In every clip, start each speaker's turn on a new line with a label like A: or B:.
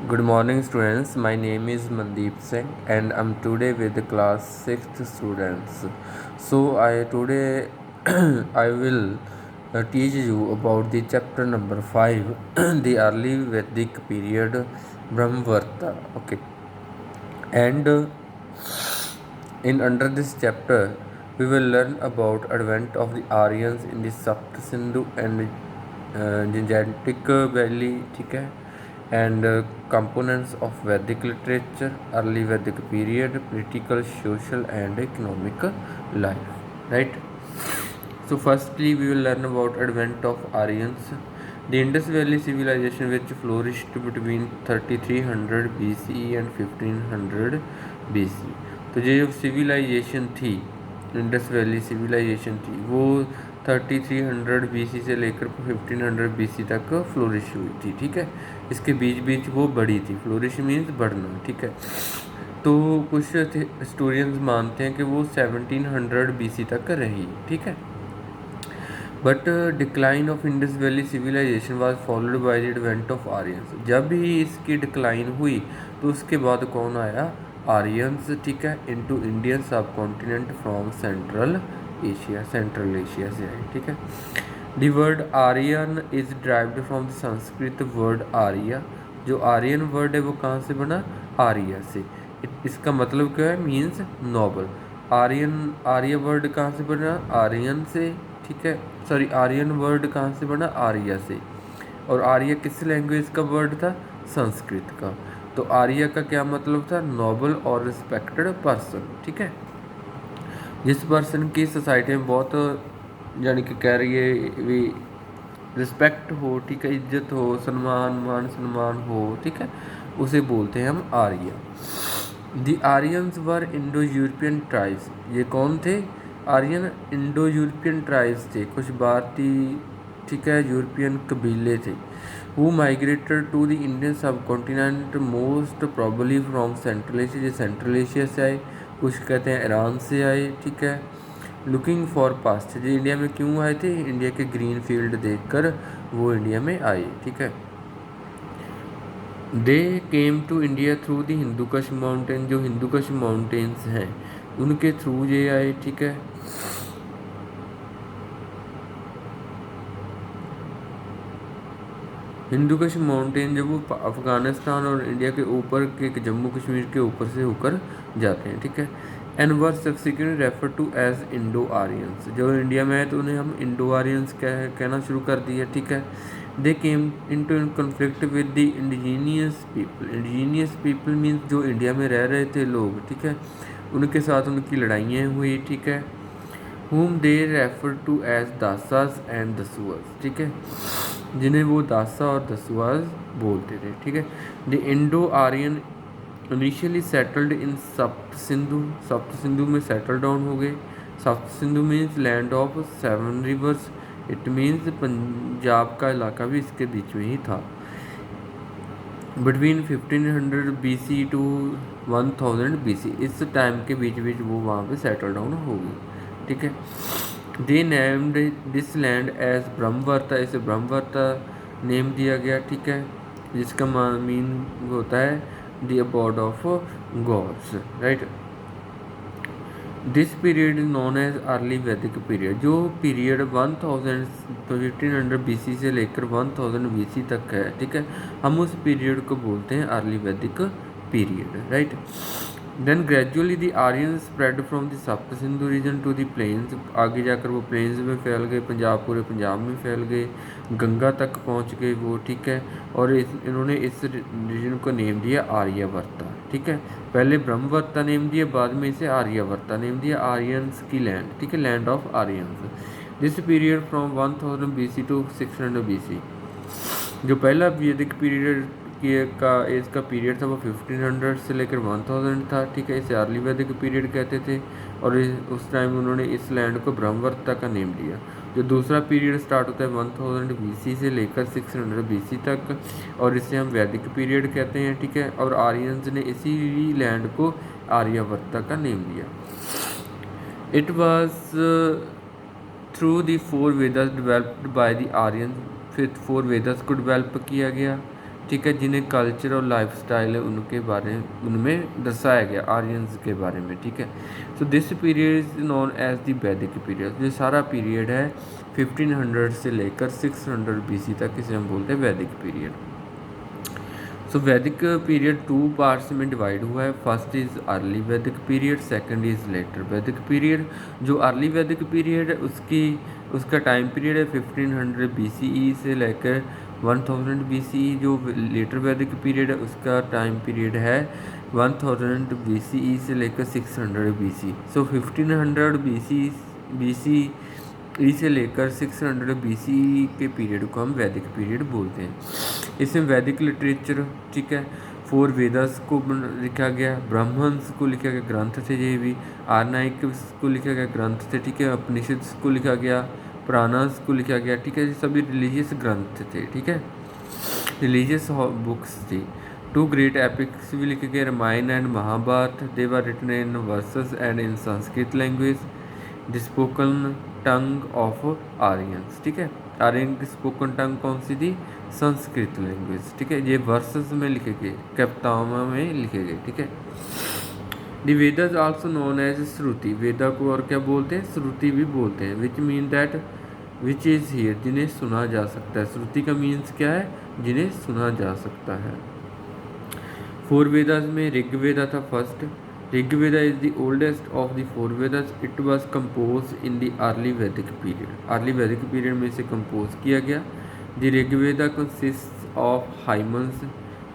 A: Good morning, students. My name is Mandeep Singh, and I'm today with the class 6th students. So I today I will teach you about the chapter number 5, the early Vedic period, Brahmavarta. Okay, and in under this chapter, we will learn about advent of the Aryans in the Sapt Sindhu and Gangetic Valley, ठीक है, and components of Vedic literature, early Vedic period, political, social, and economic life. Right. So firstly, we will learn about advent of Aryans. The Indus Valley civilization, which flourished between 3300 BCE and 1500 BC. तो ये जो civilisation थी, Indus valley civilisation थी, वो 3300 BC से लेकर 1500 BC तक flourish हुई थी, ठीक है। इसके बीच बीच वो बढ़ी थी, फ्लोरिश मीन्स बढ़ना, ठीक है। तो कुछ हिस्टोरियंस मानते हैं कि वो 1700 BC तक रही, ठीक है। But decline of Indus valley civilization was followed by the advent of Aryans. जब भी इसकी डिक्लाइन हुई तो उसके बाद कौन आया? आर्यंस, ठीक है, into Indian subcontinent from Central Asia से आए, ठीक है। The word Aryan is derived from the Sanskrit word Arya. जो आर्यन वर्ड है वो कहाँ से बना? आर्या से। इसका मतलब क्या है? Means Nobel. आर्य वर्ड कहाँ से बना? आर्यन से, ठीक है। सॉरी, आर्यन वर्ड कहाँ से बना? आर्या से। और आर्य किस लैंग्वेज का वर्ड था? संस्कृत का। तो आर्य का क्या मतलब था? नोबल और रिस्पेक्टेड पर्सन, ठीक है। जिस पर्सन की सोसाइटी में बहुत, यानी कि कह रही है भी रिस्पेक्ट हो, ठीक है, इज्जत हो, मान सम्मान हो, ठीक है, उसे बोलते हैं हम Arya. The Aryans were Indo European tribes. ये कौन थे? आर्यन इंडो यूरोपियन ट्राइब्स थे, कुछ भारतीय, ठीक है, यूरोपियन कबीले थे। वो माइग्रेटेड टू द इंडियन सब continent most probably from Central Asia. Central Asia से आए, कुछ कहते हैं ईरान से आए, ठीक है। लुकिंग फॉर पास्ट, जो इंडिया में क्यों आए थे? इंडिया के ग्रीन फील्ड देखकर वो इंडिया में आए, ठीक है। They came to India through the Hindu Kush mountain. जो हिंदूकश माउंटेन्स हैं उनके थ्रू ये आए, ठीक है। हिंदूकश माउंटेन जब वो अफगानिस्तान और इंडिया के ऊपर के जम्मू कश्मीर के ऊपर से होकर जाते हैं, ठीक है। And were subsequently refer to as Indo Aryans. जो इंडिया में है तो उन्हें हम इंडो आर्यंस कहना शुरू कर दिया, ठीक है। They came into conflict with the indigenous people. Indigenous people means जो इंडिया में रह रहे थे लोग, ठीक है, उनके साथ उनकी लड़ाइयाँ हुई, ठीक है। whom they refer to as Dasas and Dasyus, ठीक है, जिन्हें वो दासा और दसुआस बोलते थे, ठीक है। The Indo Aryan initially settled in Sapta Sindhu. सप्त सिंधु में सेटल डाउन हो गए। सप्त Sindhu means land of 7 reverse. It means Punjab का इलाका भी इसके बीच में ही था। बिटवीन 1500 BC टू 1000 BC, इस टाइम के बीच बीच वो वहाँ पे सेटल डाउन हो गई, ठीक है। They named this land as Brahmavarta. इसे ब्रह्मवर्ता नेम दिया गया, ठीक है, जिसका मीन होता है the abode of gods, right. This period is known as early Vedic period. जो पीरियड 1500 BC से लेकर 1000 BC तक है, ठीक है, हम उस पीरियड को बोलते हैं early Vedic period, right. Then gradually the Aryan spread from the Sapta Sindhu region to the plains. आगे जाकर वो प्लेन्स में फैल गए, पूरे पंजाब में फैल गए, गंगा तक पहुंच गए वो, ठीक है। और इन्होंने इस रीजन को नेम दिया आर्यवर्ता, ठीक है। पहले ब्रह्मवर्ता नेम दिया, बाद में इसे आर्यवर्ता नेम दिया, आर्यंस की लैंड, ठीक है, land of Aryans. This period from 1000 BC to 600 BC। जो पहला वैदिक पीरियड इसका पीरियड था वो 1500 से लेकर 1000 था, ठीक है। इसे अर्ली वैदिक पीरियड कहते थे और उस टाइम उन्होंने इस लैंड को ब्रह्मवर्ता का नेम दिया। जो दूसरा पीरियड स्टार्ट होता है 1000 BC से लेकर 600 BC तक, और इसे हम वैदिक पीरियड कहते हैं, ठीक है। और आर्यंस ने इसी लैंड को आर्यवर्ता का नेम दिया। It was through the 4 Vedas developed by the Aryan. फिर 4 वेदास को डेवलप किया गया, ठीक है, जिन्हें कल्चर और लाइफ स्टाइल है उनके बारे उनमें दर्शाया गया आर्यंस के बारे में। ठीक है, so this period is known as the Vedic period. ये सारा पीरियड है 1500 से लेकर 600 BC तक, इसे हम बोलते हैं वैदिक पीरियड। सो वैदिक पीरियड 2 पार्ट्स में डिवाइड हुआ है। First is early Vedic period, second is letter वैदिक पीरियड। जो अर्ली वैदिक पीरियड है उसका टाइम पीरियड है 1500 BCE से लेकर 1000 BCE। जो लेटर वैदिक पीरियड है उसका टाइम पीरियड है 1000 BCE से लेकर 600 BC। सो 1500 BCE से लेकर 600 BCE के पीरियड को हम वैदिक पीरियड बोलते हैं। इसमें वैदिक लिटरेचर, ठीक है, 4 वेदास को लिखा गया, ब्राह्मण्स को लिखा गया ग्रंथ थे, ये भी आर्नाइक को लिखा गया ग्रंथ थे। ठीक है, उपनिषद को लिखा गया, पुराणास को लिखा गया। ठीक है, ये सभी रिलीजियस ग्रंथ थे। ठीक है, रिलीजियस बुक्स थी। 2 ग्रेट एपिक्स भी लिखे गए, Ramayana and Mahabharata. They were written in verses and in Sanskrit language, the spoken tongue of Aryans. ठीक है, आर्यन की स्पोकन टंग कौन सी थी? संस्कृत लैंग्वेज। ठीक है, ये वर्सेस में लिखे गए, कविताओं में लिखे गए। ठीक है, the Vedas also known as Shruti. Veda को और क्या बोलते हैं? श्रुति भी बोलते हैं। Which mean that which is hear, जिन्हें सुना जा सकता है। श्रुति का मीन्स क्या है? जिन्हें सुना जा सकता है। 4 वेदास में ऋग्वेदा था first. Rigveda is the oldest of the 4 Vedas. It was compose in the early Vedic period. Early Vedic period में इसे कंपोज किया गया। The Rigveda consist of हाइमन्स।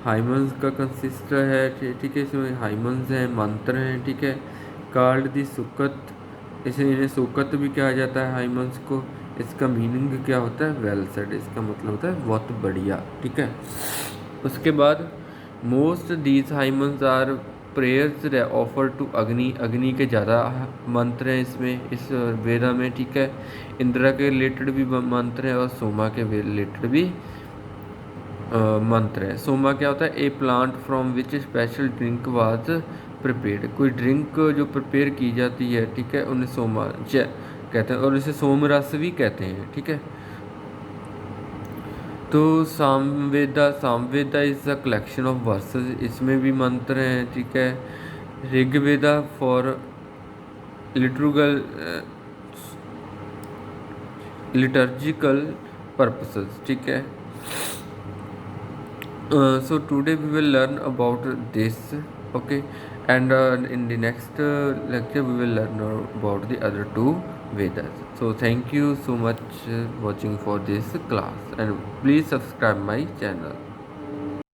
A: हाइमन्स का कंसिस्ट है, ठीक है, इसमें हाइमन्स हैं, मंत्र हैं। ठीक है, कार्ड द सुकत, इसे इन्हें सुकत भी कहा जाता है हाइमन्स को। इसका मीनिंग क्या होता है? वेल सेड, इसका मतलब होता है बहुत बढ़िया। ठीक है, उसके बाद most these hymns are prayers offer to Agni. Agni के ज़्यादा मंत्र हैं इसमें, इस वेदा में। ठीक है, इंद्रा के रिलेटेड भी मंत्र हैं और सोमा के रिलेटेड भी मंत्र है। सोमा क्या होता है? A plant from which special drink was prepared. कोई ड्रिंक जो प्रिपेयर की जाती है, ठीक है, उन्हें सोमा कहते हैं और इसे सोमरस भी कहते हैं। ठीक है, तो Samaveda is a collection of versus, इसमें भी मंत्र हैं। ठीक है, ऋग्वेदा फॉर लिटर्जिकल पर्पसेस। ठीक है, so today we will learn about this. Okay, and in the next lecture we will learn about the other 2 Vedas. So thank you so much watching for this class, and please subscribe my channel.